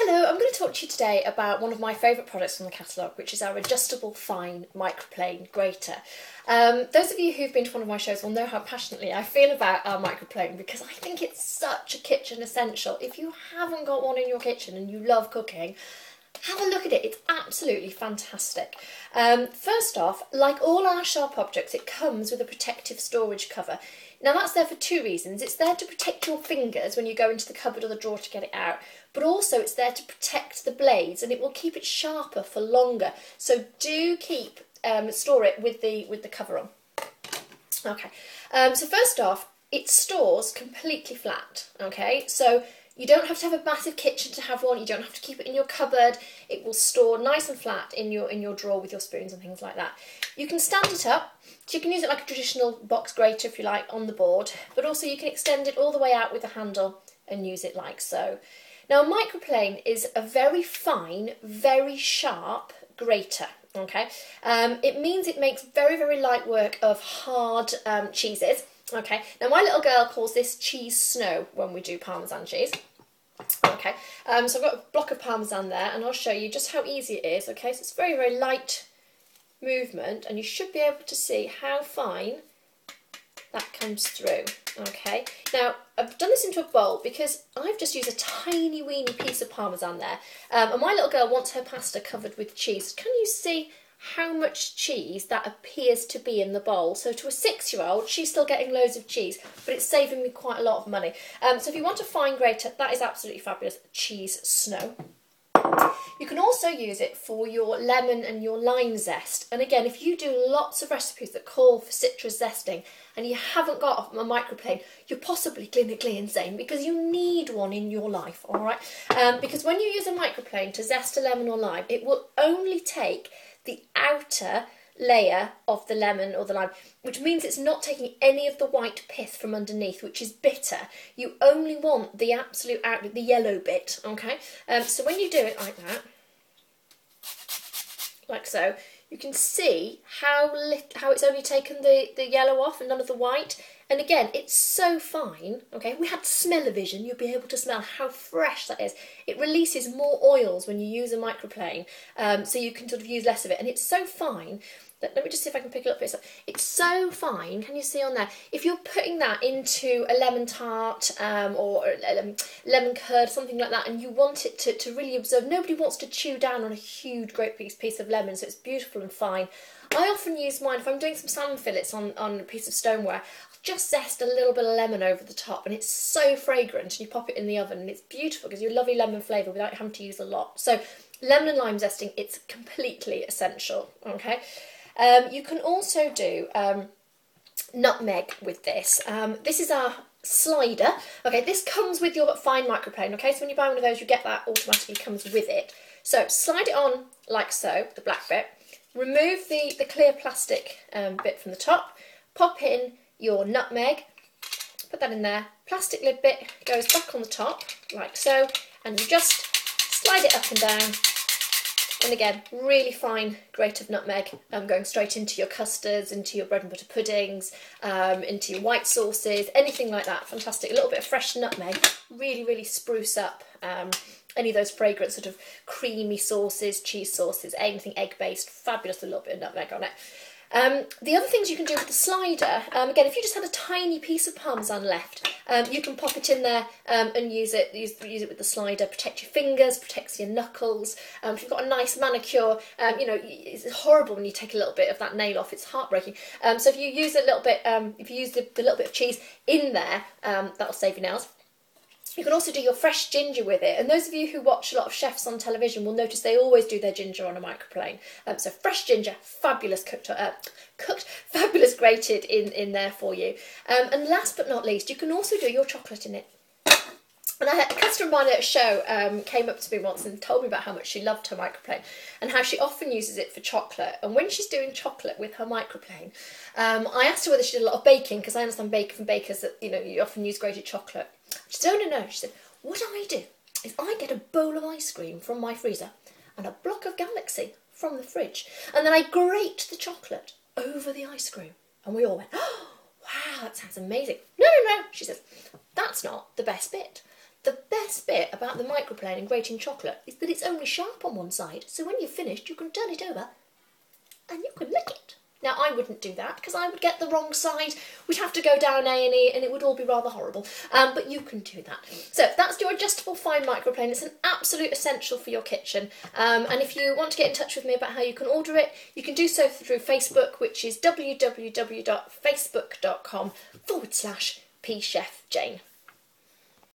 Hello, I'm going to talk to you today about one of my favourite products from the catalogue, which is our adjustable fine microplane grater. Those of you who've been to one of my shows will know how passionately I feel about our microplane because I think it's such a kitchen essential. If you haven't got one in your kitchen and you love cooking, have a look at it. It's absolutely fantastic. First off, like all our sharp objects, it comes with a protective storage cover. Now that's there for two reasons. It's there to protect your fingers when you go into the cupboard or the drawer to get it out, but also it's there to protect the blades and it will keep it sharper for longer. So do store it with the cover on. Okay, so first off, it stores completely flat, okay? So you don't have to have a massive kitchen to have one, you don't have to keep it in your cupboard, it will store nice and flat in your drawer with your spoons and things like that. You can stand it up, so you can use it like a traditional box grater if you like on the board, but also you can extend it all the way out with the handle and use it like so. Now a microplane is a very fine, very sharp grater, okay? It means it makes very, very light work of hard cheeses. Okay, now my little girl calls this cheese snow when we do Parmesan cheese. Okay, so I've got a block of Parmesan there and I'll show you just how easy it is. Okay, so it's very, very light movement and you should be able to see how fine that comes through. Okay, now I've done this into a bowl because I've just used a tiny weeny piece of Parmesan there, and my little girl wants her pasta covered with cheese. Can you see how much cheese that appears to be in the bowl? So to a 6-year-old, she's still getting loads of cheese, but it's saving me quite a lot of money. So if you want a fine grater, that is absolutely fabulous. Cheese snow. You can also use it for your lemon and your lime zest. And again, if you do lots of recipes that call for citrus zesting and you haven't got a microplane, you're possibly clinically insane because you need one in your life, all right? Because when you use a microplane to zest a lemon or lime, it will only take the outer layer of the lemon or the lime, which means it's not taking any of the white pith from underneath, which is bitter. You only want the absolute out, the yellow bit, okay? So when you do it like that, like so, you can see how it's only taken the yellow off and none of the white. And again, it's so fine, okay? We had smell-o-vision, you'll be able to smell how fresh that is. It releases more oils when you use a microplane, so you can sort of use less of it. And it's so fine that, let me just see if I can pick it up here. It's so fine, can you see on there? If you're putting that into a lemon tart or lemon curd, something like that, and you want it to really absorb, nobody wants to chew down on a huge, great piece of lemon, so it's beautiful and fine. I often use mine, if I'm doing some salmon fillets on a piece of stoneware, I'll just zest a little bit of lemon over the top and it's so fragrant, and you pop it in the oven and it's beautiful because you have a lovely lemon flavour without having to use a lot. So lemon and lime zesting, it's completely essential, okay? You can also do nutmeg with this. This is our slider. Okay, this comes with your fine microplane, okay? So when you buy one of those, you get that automatically comes with it. So slide it on like so, the black bit. Remove the clear plastic bit from the top, pop in your nutmeg, put that in there, plastic lid bit goes back on the top, like so, and you just slide it up and down, and again, really fine grate of nutmeg going straight into your custards, into your bread and butter puddings, into your white sauces, anything like that, fantastic. A little bit of fresh nutmeg, really, really spruce up any of those fragrant sort of creamy sauces, cheese sauces, anything egg-based, fabulous, a little bit of nutmeg on it. The other things you can do with the slider, again, if you just had a tiny piece of Parmesan left, you can pop it in there and use it with the slider, protect your fingers, protects your knuckles. If you've got a nice manicure, you know, it's horrible when you take a little bit of that nail off, it's heartbreaking. So if you use a little bit, if you use the little bit of cheese in there, that'll save your nails. You can also do your fresh ginger with it, and those of you who watch a lot of chefs on television will notice they always do their ginger on a microplane. So fresh ginger, fabulous cooked, fabulous grated in there for you. And last but not least, you can also do your chocolate in it. And I had a customer of mine at a show came up to me once and told me about how much she loved her microplane and how she often uses it for chocolate. And when she's doing chocolate with her microplane, I asked her whether she did a lot of baking, because I understand from bakers that, you know, you often use grated chocolate. She said, oh no, she said, what I do is I get a bowl of ice cream from my freezer and a block of Galaxy from the fridge, and then I grate the chocolate over the ice cream. And we all went, oh, wow, that sounds amazing. No, she says, that's not the best bit. The best bit about the microplane and grating chocolate is that it's only sharp on one side, so when you've finished you can turn it over and you can lick it. Now I wouldn't do that because I would get the wrong side, we'd have to go down A&E and it would all be rather horrible, but you can do that. So that's your adjustable fine microplane. It's an absolute essential for your kitchen, and if you want to get in touch with me about how you can order it, you can do so through Facebook, which is www.facebook.com/PChefJane.